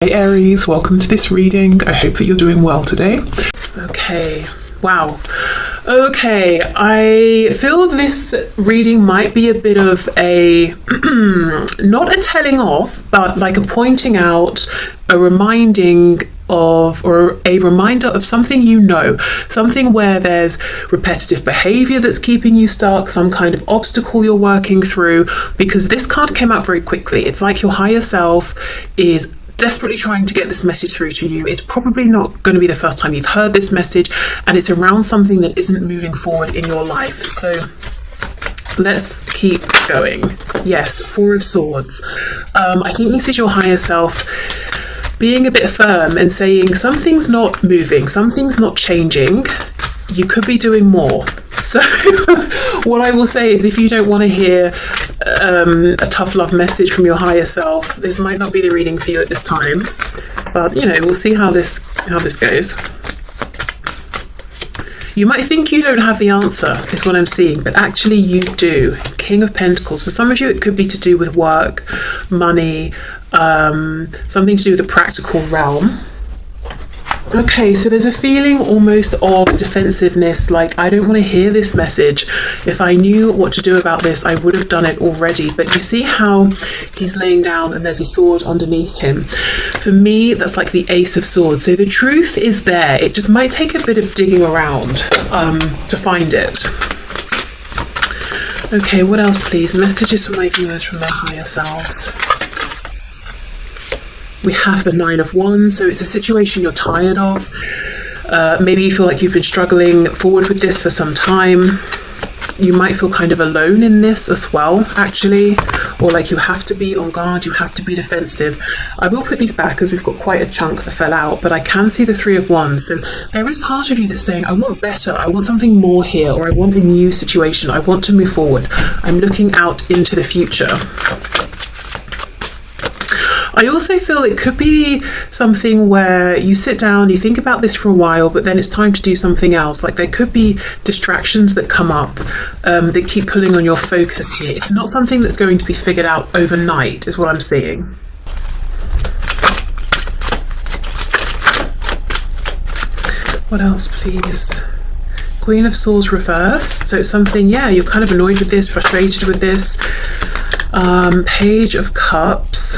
Hey Aries, welcome to this reading. I hope that you're doing well today. Okay, wow. Okay, I feel this reading might be a bit of a, not a telling off, but like a pointing out, a reminding of, or a reminder of something you know, something where there's repetitive behavior that's keeping you stuck, some kind of obstacle you're working through, because this card came out very quickly. It's like your higher self is desperately trying to get this message through to you. It's probably not going to be the first time you've heard this message, and it's around something that isn't moving forward in your life. So let's keep going. Yes, Four of Swords. I think this is your higher self being a bit firm and saying something's not moving, something's not changing, you could be doing more. So what I will say is, if you don't want to hear a tough love message from your higher self, this might not be the reading for you at this time, but you know, we'll see how this goes. You might think you don't have the answer, is what I'm seeing, but actually you do. King of Pentacles. For some of you, it could be to do with work, money, something to do with the practical realm. Okay, so there's a feeling almost of defensiveness, like I don't want to hear this message. If I knew what to do about this, I would have done it already. But you see how he's laying down and there's a sword underneath him. For me, that's like the Ace of Swords. So the truth is there. It just might take a bit of digging around to find it. Okay, what else please? Messages for my viewers from their higher selves. We have the Nine of Wands, so it's a situation you're tired of. Maybe you feel like you've been struggling forward with this for some time. You might feel kind of alone in this as well, actually, or like you have to be on guard, you have to be defensive. I will put these back because we've got quite a chunk that fell out, but I can see the Three of Wands. So there is part of you that's saying, I want better, I want something more here, or I want a new situation, I want to move forward. I'm looking out into the future. I also feel it could be something where you sit down, you think about this for a while, but then it's time to do something else. Like there could be distractions that come up that keep pulling on your focus here. It's not something that's going to be figured out overnight, is what I'm seeing. What else, please? Queen of Swords reversed. So it's something, yeah, you're kind of annoyed with this, frustrated with this. Page of Cups.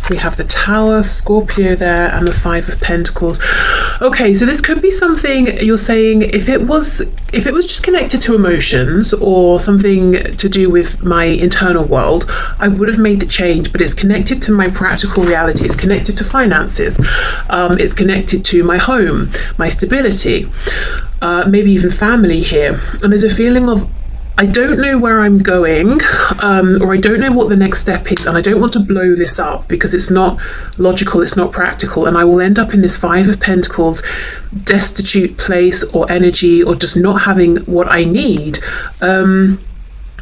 We have the Tower, Scorpio there, and the Five of Pentacles. Okay, so this could be something you're saying, if it was just connected to emotions or something to do with my internal world, I would have made the change, but it's connected to my practical reality. It's connected to finances. It's connected to my home, my stability, maybe even family here. And there's a feeling of, I don't know where I'm going, or I don't know what the next step is, and I don't want to blow this up because it's not logical, it's not practical, and I will end up in this Five of Pentacles destitute place or energy, or just not having what I need.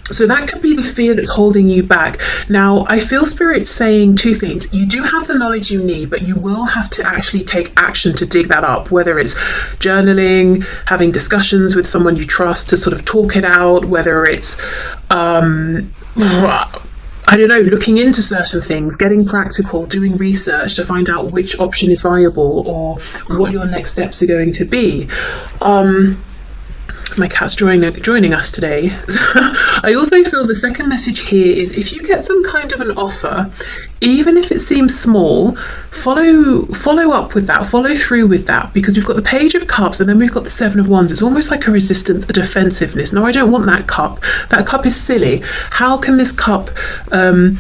So that could be the fear that's holding you back. Now, I feel Spirit saying two things. You do have the knowledge you need, but you will have to actually take action to dig that up, whether it's journaling, having discussions with someone you trust to sort of talk it out, whether it's, I don't know, looking into certain things, getting practical, doing research to find out which option is viable or what your next steps are going to be. My cat's joining us today. I also feel the second message here is, if you get some kind of an offer, even if it seems small, follow up with that, follow through with that, because we've got the Page of Cups and then we've got the Seven of Wands. It's almost like a resistance, a defensiveness. No, I don't want that cup. That cup is silly. How can this cup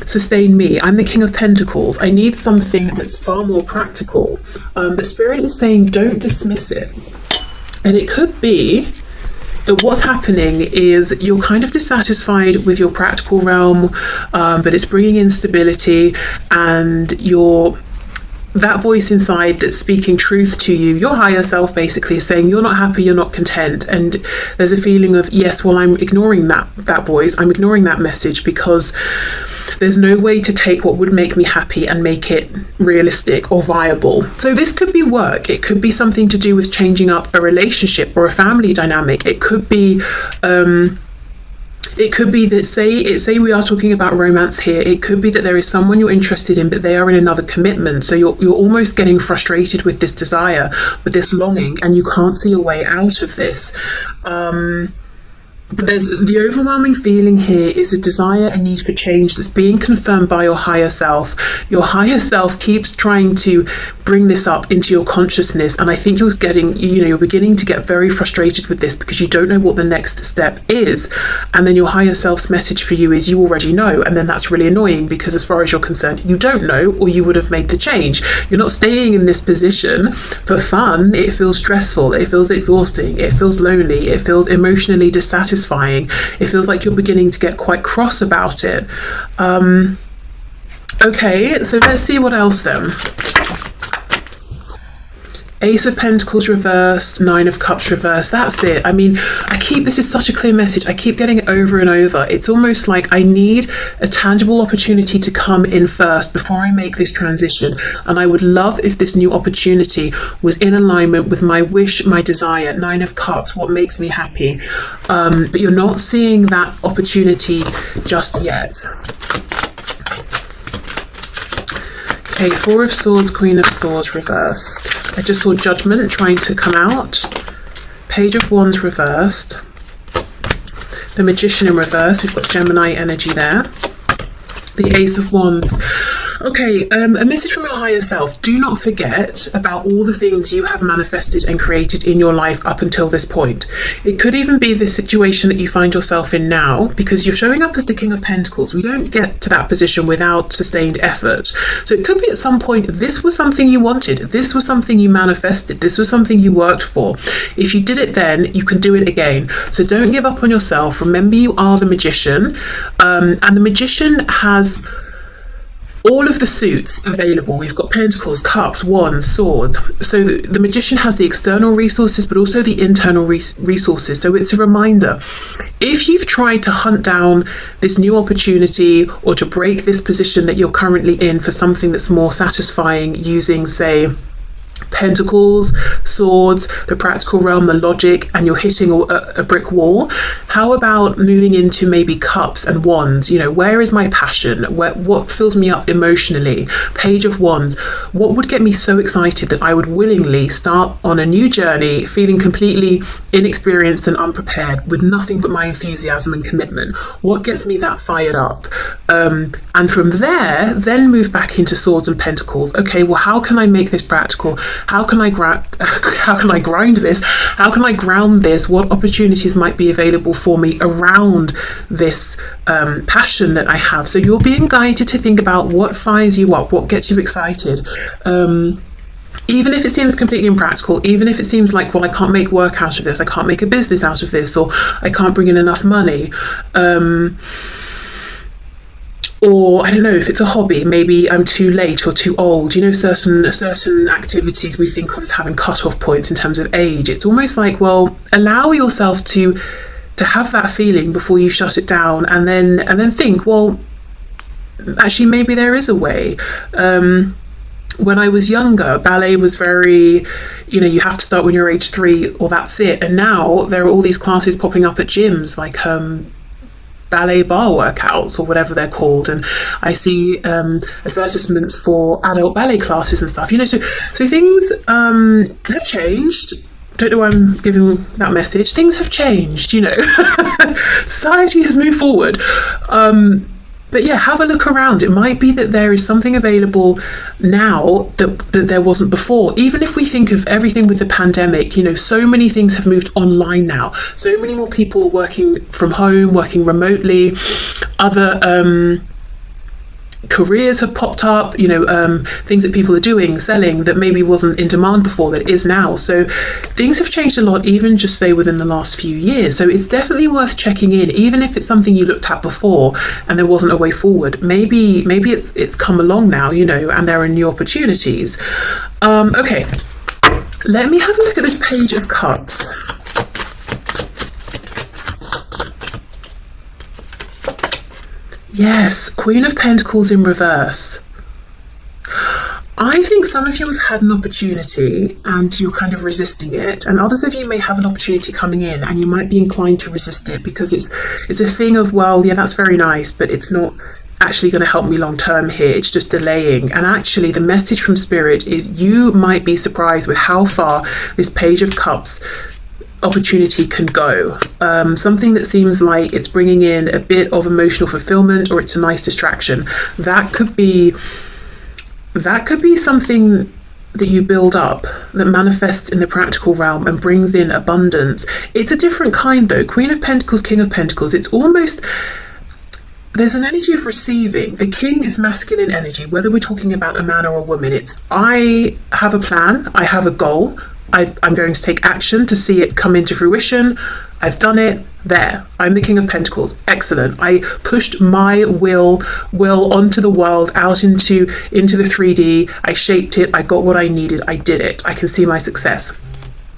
sustain me? I'm the King of Pentacles. I need something that's far more practical. But Spirit is saying, don't dismiss it. And it could be that what's happening is you're kind of dissatisfied with your practical realm, but it's bringing in stability, and that voice inside that's speaking truth to you, your higher self basically is saying you're not happy, you're not content, and there's a feeling of, yes, well, I'm ignoring that voice, I'm ignoring that message because there's no way to take what would make me happy and make it realistic or viable. So this could be work, it could be something to do with changing up a relationship or a family dynamic, it could be It could be that, say we are talking about romance here, it could be that there is someone you're interested in, but they are in another commitment. So you're almost getting frustrated with this desire, with this longing, and you can't see a way out of this. But there's the overwhelming feeling here is a desire, a need for change that's being confirmed by your higher self. Your higher self keeps trying to bring this up into your consciousness, and I think you're beginning to get very frustrated with this because you don't know what the next step is. And then your higher self's message for you is you already know, and then that's really annoying because as far as you're concerned, you don't know, or you would have made the change. You're not staying in this position for fun. It feels stressful, it feels exhausting, it feels lonely, it feels emotionally dissatisfying. It feels like you're beginning to get quite cross about it. Okay, so let's see what else then. Ace of Pentacles reversed, Nine of Cups reversed. That's it. I mean, this is such a clear message. I keep getting it over and over. It's almost like I need a tangible opportunity to come in first before I make this transition. And I would love if this new opportunity was in alignment with my wish, my desire. Nine of Cups, what makes me happy. But you're not seeing that opportunity just yet. Okay, Four of Swords, Queen of Swords reversed. I just saw Judgment trying to come out. Page of Wands reversed. The Magician in reverse. We've got Gemini energy there. The Ace of Wands. Okay, a message from your higher self. Do not forget about all the things you have manifested and created in your life up until this point. It could even be this situation that you find yourself in now, because you're showing up as the King of Pentacles. We don't get to that position without sustained effort. So it could be at some point this was something you wanted. This was something you manifested. This was something you worked for. If you did it then, you can do it again. So don't give up on yourself. Remember, you are the Magician. And the Magician has all of the suits available. We've got Pentacles, Cups, Wands, Swords. So the Magician has the external resources, but also the internal resources. So it's a reminder. If you've tried to hunt down this new opportunity or to break this position that you're currently in for something that's more satisfying using, say, Pentacles, Swords, the practical realm, the logic, and you're hitting a brick wall, how about moving into maybe Cups and Wands? Where is my passion? What fills me up emotionally? Page of Wands. What would get me so excited that I would willingly start on a new journey feeling completely inexperienced and unprepared with nothing but my enthusiasm and commitment? What gets me that fired up? And from there, then move back into Swords and Pentacles. Okay, well, how can I make this practical? How can I grind this? How can I ground this? What opportunities might be available for me around this passion that I have? So you're being guided to think about what fires you up, what gets you excited. Even if it seems completely impractical, even if it seems like, well, I can't make work out of this, I can't make a business out of this, or I can't bring in enough money. Or I don't know, if it's a hobby, maybe I'm too late or too old. Certain activities we think of as having cut-off points in terms of age. It's almost like, well, allow yourself to have that feeling before you shut it down, and then think, well, actually maybe there is a way. When I was younger, ballet was very, you have to start when you're age 3 or that's it. And now there are all these classes popping up at gyms, like ballet bar workouts or whatever they're called, and I see advertisements for adult ballet classes and stuff. So things have changed. Don't know why I'm giving that message. Things have changed. Society has moved forward. But yeah, have a look around. It might be that there is something available now that there wasn't before. Even if we think of everything with the pandemic, so many things have moved online now. So many more people are working from home, working remotely. Other careers have popped up, things that people are doing, selling, that maybe wasn't in demand before, that is now. So things have changed a lot, even just say within the last few years. So it's definitely worth checking in, even if it's something you looked at before and there wasn't a way forward. Maybe it's come along now, and there are new opportunities. Okay, let me have a look at this Page of Cups. Yes, Queen of Pentacles in reverse. I think some of you have had an opportunity and you're kind of resisting it, and others of you may have an opportunity coming in and you might be inclined to resist it because it's a thing of, well, yeah, that's very nice, but it's not actually going to help me long term here, it's just delaying. And actually the message from Spirit is you might be surprised with how far this Page of Cups opportunity can go. Something that seems like it's bringing in a bit of emotional fulfillment, or it's a nice distraction, that could be something that you build up, that manifests in the practical realm and brings in abundance. It's a different kind though. Queen of Pentacles, King of Pentacles, it's almost, there's an energy of receiving. The king is masculine energy, whether we're talking about a man or a woman. It's, I have a plan, I have a goal, I'm going to take action to see it come into fruition. I've done it. There, I'm the King of Pentacles. Excellent. I pushed my will onto the world, out into the 3D. I shaped it. I got what I needed. I did it. I can see my success.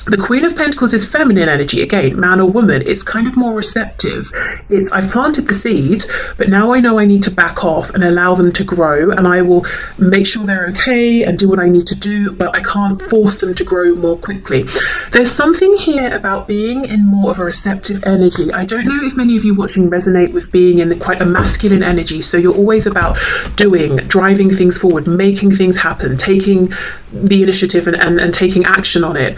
The Queen of Pentacles is feminine energy, again, man or woman. It's kind of more receptive. It's, I've planted the seeds, but now I know I need to back off and allow them to grow, and I will make sure they're okay and do what I need to do, but I can't force them to grow more quickly. There's something here about being in more of a receptive energy. I don't know if many of you watching resonate with being in quite a masculine energy, so you're always about doing, driving things forward, making things happen, taking the initiative and taking action on it.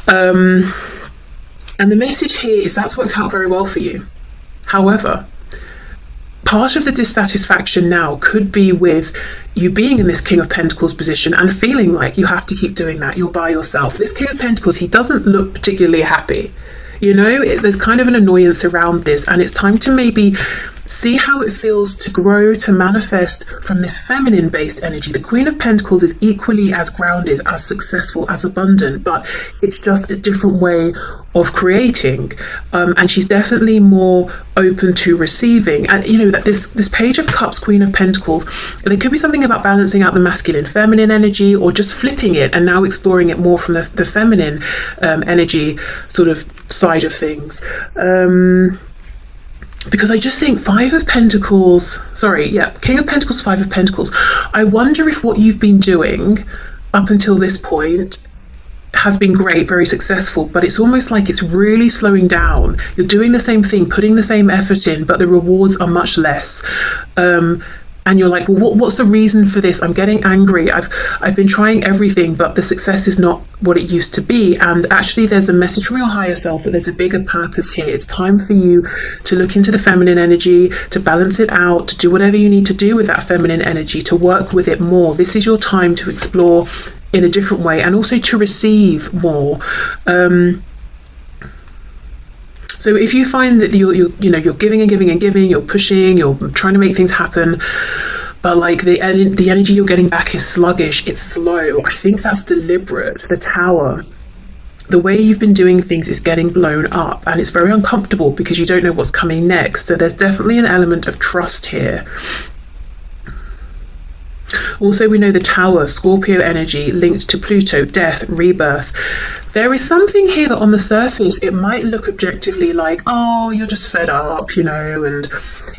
And the message here is that's worked out very well for you. However, part of the dissatisfaction now could be with you being in this King of Pentacles position and feeling like you have to keep doing that. You're by yourself. This King of Pentacles, he doesn't look particularly happy. You know, there's kind of an annoyance around this, and it's time to maybe see how it feels to grow, to manifest from this feminine based energy. The Queen of Pentacles is equally as grounded, as successful, as abundant, but it's just a different way of creating. And she's definitely more open to receiving. And you know that this Page of Cups, Queen of Pentacles, there could be something about balancing out the masculine, feminine energy, or just flipping it and now exploring it more from the feminine energy sort of side of things. Because I just think King of Pentacles, 5 of Pentacles. I wonder if what you've been doing up until this point has been great, very successful, but it's almost like it's really slowing down. You're doing the same thing, putting the same effort in, but the rewards are much less. And you're like, well, what's the reason for this? I'm getting angry. I've been trying everything, but the success is not what it used to be. And actually, there's a message from your higher self that there's a bigger purpose here. It's time for you to look into the feminine energy, to balance it out, to do whatever you need to do with that feminine energy, to work with it more. This is your time to explore in a different way, and also to receive more. So if you find that you're giving and giving and giving, you're pushing, you're trying to make things happen, but like the energy you're getting back is sluggish, it's slow, I think that's deliberate. The Tower, the way you've been doing things is getting blown up, and it's very uncomfortable because you don't know what's coming next. So there's definitely an element of trust here. Also, we know the Tower, Scorpio energy, linked to Pluto, death, rebirth. There is something here that on the surface, it might look objectively like, oh, you're just fed up, and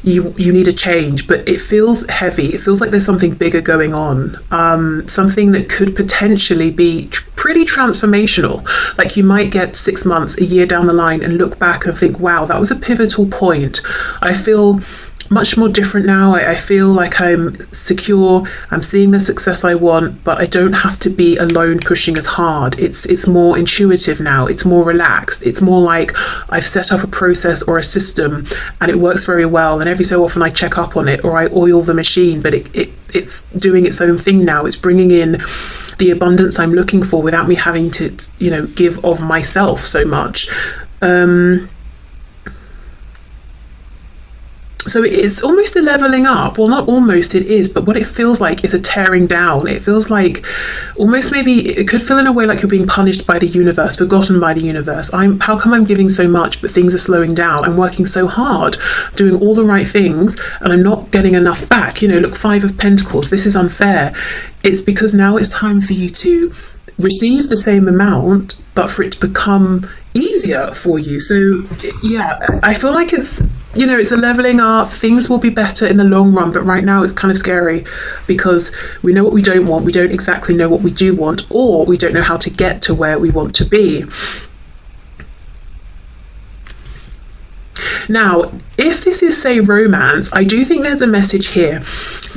you need a change, but it feels heavy. It feels like there's something bigger going on, something that could potentially be pretty transformational. Like you might get 6 months, a year down the line and look back and think, wow, that was a pivotal point. I feel much more different now. I feel like I'm secure, I'm seeing the success I want, but I don't have to be alone pushing as hard. It's more intuitive now, it's more relaxed, it's more like I've set up a process or a system and it works very well, and every so often I check up on it or I oil the machine, but it's doing its own thing now. It's bringing in the abundance I'm looking for without me having to give of myself so much. So it's almost a leveling up. Well, not almost, it is, but what it feels like is a tearing down. It feels like almost, maybe it could feel in a way like you're being punished by the universe, forgotten by the universe. How come I'm giving so much but things are slowing down? I'm working so hard, doing all the right things, and I'm not getting enough back. Look, 5 of Pentacles, this is unfair. It's because now it's time for you to receive the same amount, but for it to become easier for you. So yeah, I feel like it's, you know, it's a leveling up. Things will be better in the long run, but right now it's kind of scary because we know what we don't want. We don't exactly know what we do want, or we don't know how to get to where we want to be. Now, if this is, say, romance, I do think there's a message here.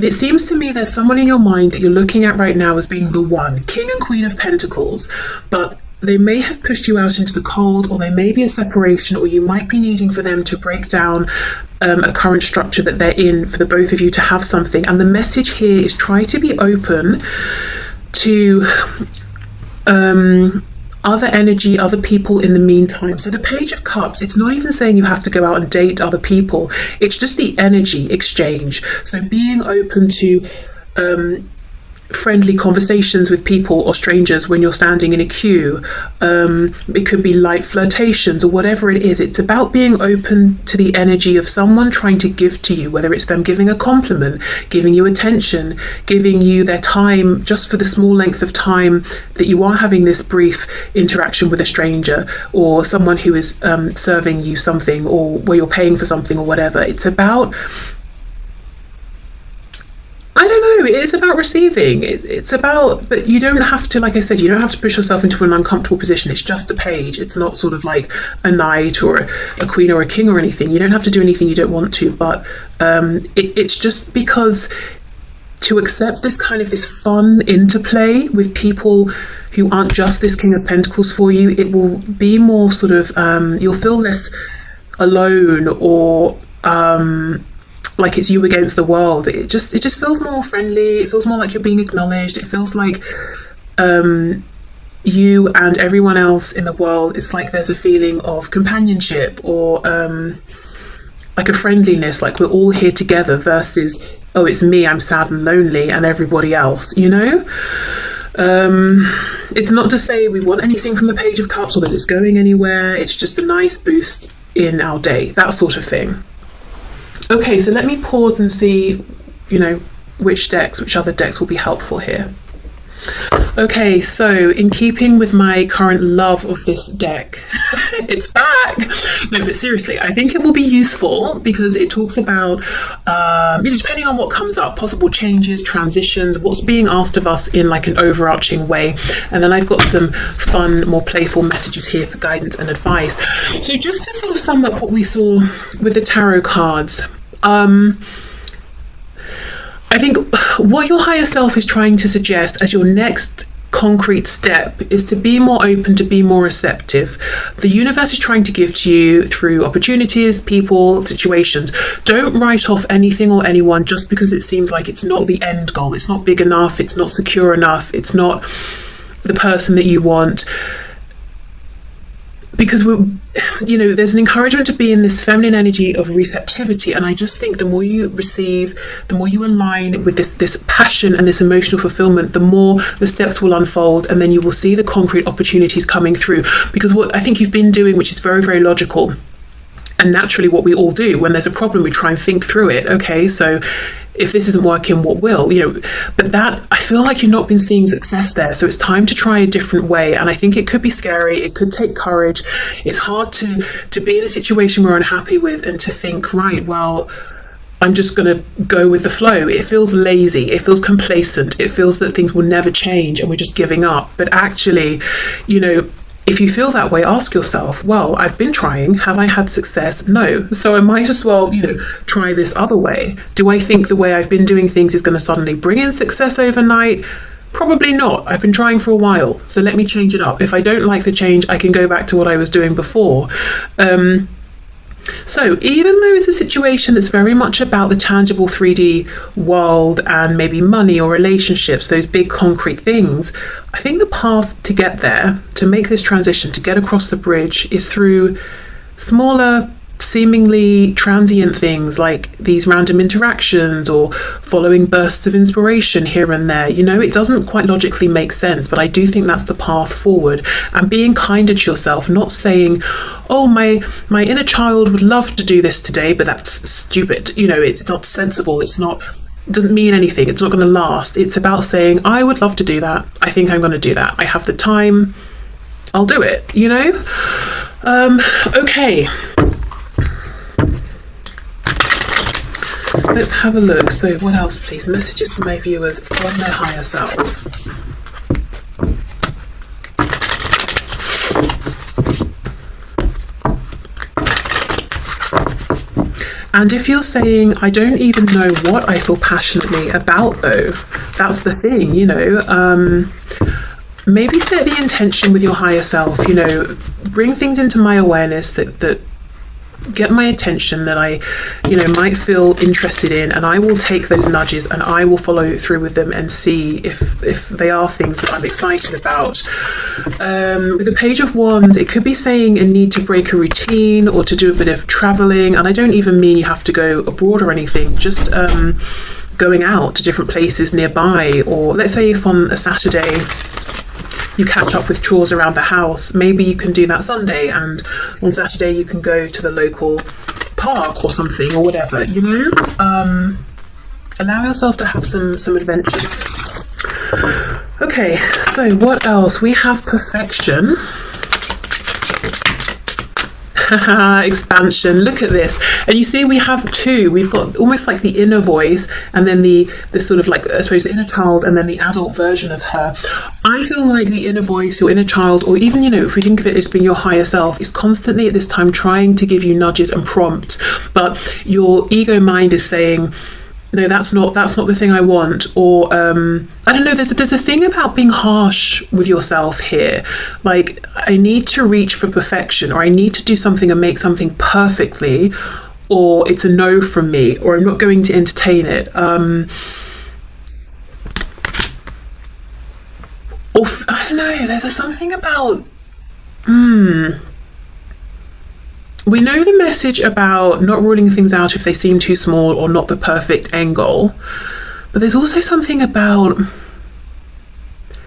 It seems to me there's someone in your mind that you're looking at right now as being the one, King and Queen of Pentacles, but they may have pushed you out into the cold, or there may be a separation, or you might be needing for them to break down a current structure that they're in for the both of you to have something. And the message here is try to be open to other energy, other people in the meantime. So the Page of Cups, it's not even saying you have to go out and date other people. It's just the energy exchange. So being open to friendly conversations with people or strangers when you're standing in a queue. It could be light flirtations or whatever it is. It's about being open to the energy of someone trying to give to you, whether it's them giving a compliment, giving you attention, giving you their time just for the small length of time that you are having this brief interaction with a stranger, or someone who is serving you something, or where you're paying for something or whatever. It's about, I don't know, it's about receiving. It's about, but you don't have to, like I said, you don't have to push yourself into an uncomfortable position. It's just a page. It's not sort of like a knight or a queen or a king or anything. You don't have to do anything you don't want to, but it's just because to accept this kind of this fun interplay with people who aren't just this King of Pentacles for you, it will be more sort of, you'll feel less alone, or like it's you against the world. It just feels more friendly. It feels more like you're being acknowledged. It feels like you and everyone else in the world, it's like there's a feeling of companionship, or like a friendliness, like we're all here together, versus, oh, it's me, I'm sad and lonely, and everybody else, you know? It's not to say we want anything from the Page of Cups or that it's going anywhere. It's just a nice boost in our day, that sort of thing. Okay, so let me pause and see, you know, which other decks will be helpful here. Okay, so in keeping with my current love of this deck, it's back! No, but seriously, I think it will be useful because it talks about, depending on what comes up, possible changes, transitions, what's being asked of us in like an overarching way. And then I've got some fun, more playful messages here for guidance and advice. So just to sort of sum up what we saw with the tarot cards, I think what your higher self is trying to suggest as your next concrete step is to be more open, to be more receptive. The universe is trying to give to you through opportunities, people, situations. Don't write off anything or anyone just because it seems like it's not the end goal. It's not big enough. It's not secure enough. It's not the person that you want. Because there's an encouragement to be in this feminine energy of receptivity, and I just think the more you receive, the more you align with this passion and this emotional fulfillment, the more the steps will unfold, and then you will see the concrete opportunities coming through. Because what I think you've been doing, which is very, very logical, and naturally what we all do when there's a problem, we try and think through it. Okay, so if this isn't working, what will? But that, I feel like you've not been seeing success there. So it's time to try a different way. And I think it could be scary. It could take courage. It's hard to be in a situation we're unhappy with and to think, right, well, I'm just going to go with the flow. It feels lazy. It feels complacent. It feels that things will never change and we're just giving up. But actually, if you feel that way, ask yourself, well, I've been trying. Have I had success? No. So I might as well, try this other way. Do I think the way I've been doing things is going to suddenly bring in success overnight? Probably not. I've been trying for a while. So let me change it up. If I don't like the change, I can go back to what I was doing before. So even though it's a situation that's very much about the tangible 3D world and maybe money or relationships, those big concrete things, I think the path to get there, to make this transition, to get across the bridge, is through smaller, seemingly transient things like these random interactions or following bursts of inspiration here and there. It doesn't quite logically make sense, but I do think that's the path forward. And being kinder to yourself, not saying, oh, my inner child would love to do this today, but that's stupid. It's not sensible. It's not doesn't mean anything. It's not going to last. It's about saying, I would love to do that. I think I'm going to do that. I have the time. I'll do it, you know? Okay. Let's have a look. So what else, please? Messages from my viewers from their higher selves. And if you're saying, I don't even know what I feel passionately about, though, that's the thing, you know, maybe set the intention with your higher self, you know, bring things into my awareness that get my attention, that I, you know, might feel interested in, and I will take those nudges and I will follow through with them and see if they are things that I'm excited about. With the Page of Wands, it could be saying a need to break a routine or to do a bit of traveling, and I don't even mean you have to go abroad or anything, just going out to different places nearby. Or let's say if on a Saturday you catch up with chores around the house, maybe you can do that Sunday, and on Saturday you can go to the local park or something, or whatever, you know. Allow yourself to have some adventures. Okay, so what else? We have perfection. Expansion. Look at this. And you see we have two. We've got almost like the inner voice, and then the sort of like, I suppose, the inner child, and then the adult version of her. I feel like the inner voice, your inner child, or even, you know, if we think of it as being your higher self, is constantly at this time trying to give you nudges and prompts, but your ego mind is saying, no, that's not the thing I want. Or I don't know, there's a thing about being harsh with yourself here, like, I need to reach for perfection, or I need to do something and make something perfectly, or it's a no from me, or I'm not going to entertain it. Or I don't know, there's something about we know the message about not ruling things out if they seem too small or not the perfect end goal, but there's also something about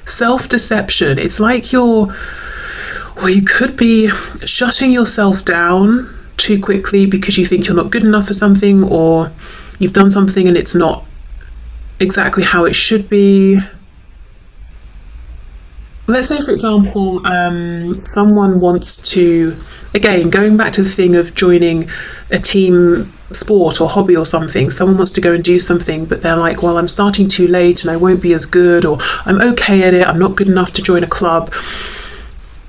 self-deception. It's like you could be shutting yourself down too quickly because you think you're not good enough for something, or you've done something and it's not exactly how it should be. Let's say, for example, someone wants to, again, going back to the thing of joining a team sport or hobby or something, someone wants to go and do something, but they're like, well, I'm starting too late and I won't be as good, or I'm okay at it, I'm not good enough to join a club.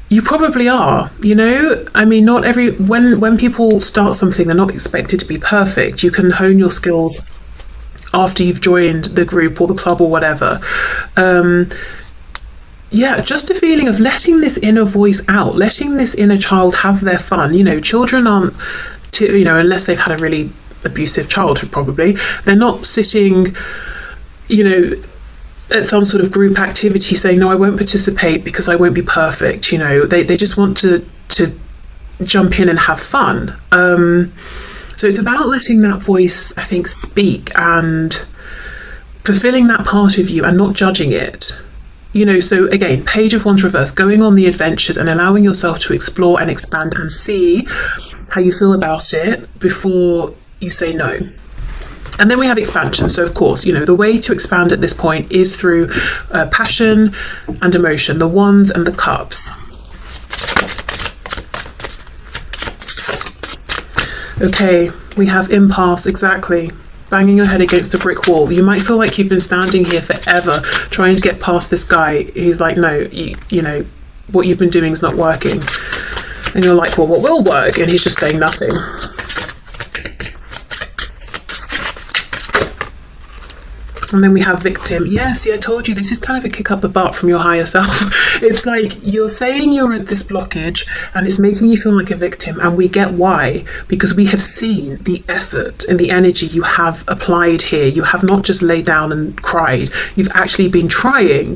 You probably are, you know? I mean, when people start something, they're not expected to be perfect. You can hone your skills after you've joined the group or the club or whatever. Yeah, just a feeling of letting this inner voice out, letting this inner child have their fun. You know, children aren't, you know, unless they've had a really abusive childhood, probably, they're not sitting, you know, at some sort of group activity saying, no, I won't participate because I won't be perfect. You know, they just want to jump in and have fun. So it's about letting that voice, I think, speak, and fulfilling that part of you and not judging it. You know, so again, Page of Wands reverse, going on the adventures and allowing yourself to explore and expand and see how you feel about it before you say no. And then we have expansion. So of course, you know, the way to expand at this point is through passion and emotion, the Wands and the Cups. Okay, we have impasse, exactly. Banging your head against a brick wall. You might feel like you've been standing here forever trying to get past this guy who's like, no, you know, what you've been doing is not working. And you're like, well, what will work? And he's just saying nothing. And then we have victim. Yeah, see, I told you, this is kind of a kick up the butt from your higher self. It's like you're saying you're at this blockage and it's making you feel like a victim. And we get why, because we have seen the effort and the energy you have applied here. You have not just laid down and cried. You've actually been trying.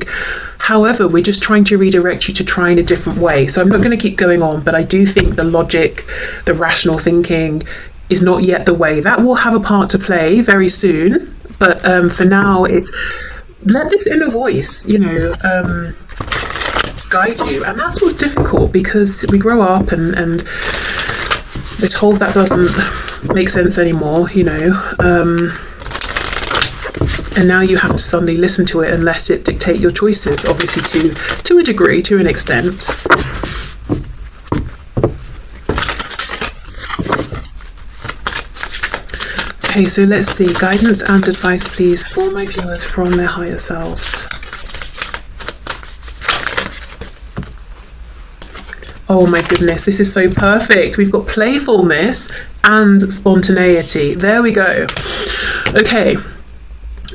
However, we're just trying to redirect you to try in a different way. So I'm not going to keep going on, but I do think the logic, the rational thinking is not yet the way. That will have a part to play very soon. But for now, it's let this inner voice, you know, guide you. And that's what's difficult, because we grow up and we're told that doesn't make sense anymore, you know. And now you have to suddenly listen to it and let it dictate your choices, obviously to a degree, to an extent. Okay, so let's see. Guidance and advice, please, for my viewers from their higher selves. Oh my goodness, this is so perfect. We've got playfulness and spontaneity. There we go. Okay.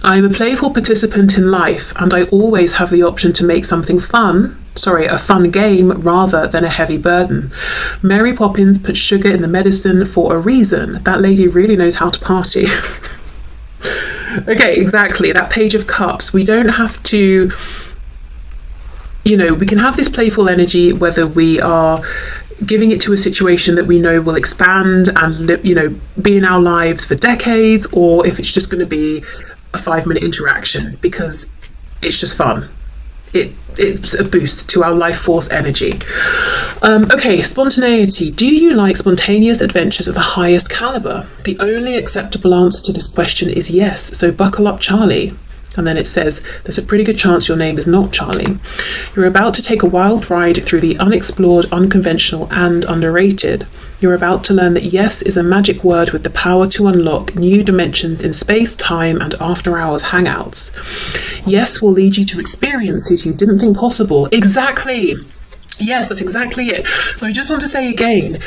I'm a playful participant in life, and I always have the option to make something fun, a fun game rather than a heavy burden. Mary Poppins put sugar in the medicine for a reason. That lady really knows how to party. Okay, exactly. That Page of Cups. We don't have to, we can have this playful energy whether we are giving it to a situation that we know will expand and, be in our lives for decades, or if it's just going to be a 5-minute interaction because it's just fun. It's a boost to our life force energy. Okay, spontaneity. Do you like spontaneous adventures of the highest caliber? The only acceptable answer to this question is yes, so buckle up, Charlie. And then it says, there's a pretty good chance your name is not Charlie. You're about to take a wild ride through the unexplored, unconventional, and underrated. You're about to learn that yes is a magic word with the power to unlock new dimensions in space, time, and after-hours hangouts. Yes will lead you to experiences you didn't think possible. Exactly! Yes, that's exactly it. So I just want to say again,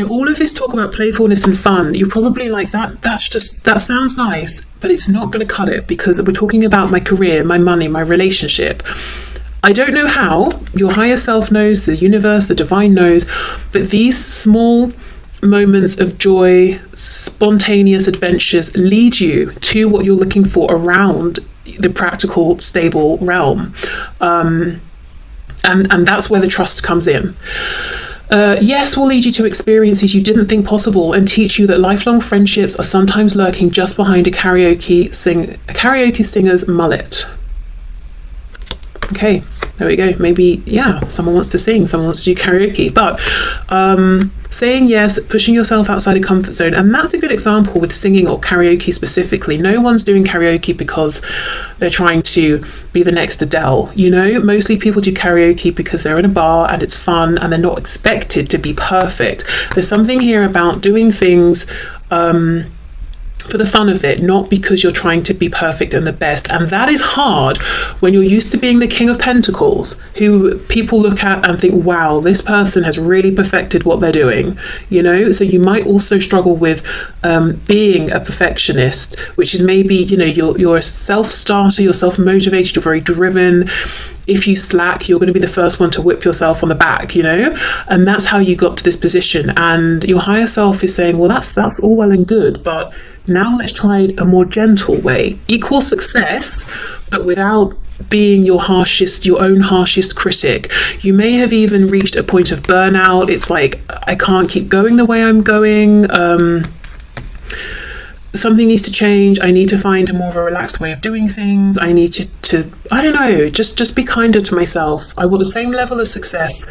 all of this talk about playfulness and fun, you're probably like, that sounds nice, but it's not going to cut it, because we're talking about my career, my money, my relationship. I don't know how, your higher self knows, the universe, the divine knows, but these small moments of joy, spontaneous adventures lead you to what you're looking for around the practical, stable realm. And that's where the trust comes in. Yes will lead you to experiences you didn't think possible and teach you that lifelong friendships are sometimes lurking just behind a karaoke singer's mullet. Okay, there we go. Maybe, someone wants to sing, someone wants to do karaoke, but saying yes, pushing yourself outside a comfort zone, and that's a good example with singing or karaoke specifically. No one's doing karaoke because they're trying to be the next Adele, Mostly people do karaoke because they're in a bar and it's fun and they're not expected to be perfect. There's something here about doing things for the fun of it, not because you're trying to be perfect and the best. And that is hard when you're used to being the King of Pentacles, who people look at and think, wow, this person has really perfected what they're doing, So you might also struggle with being a perfectionist, which is maybe, you're a self-starter, you're self-motivated, you're very driven. If you slack, you're going to be the first one to whip yourself on the back, and that's how you got to this position. And your higher self is saying, well, that's all well and good, but now let's try a more gentle way. Equal success, but without being your own harshest critic. You may have even reached a point of burnout. It's like, I can't keep going the way I'm going. Something needs to change. I need to find a more of a relaxed way of doing things. I need to I don't know, just be kinder to myself. I want the same level of success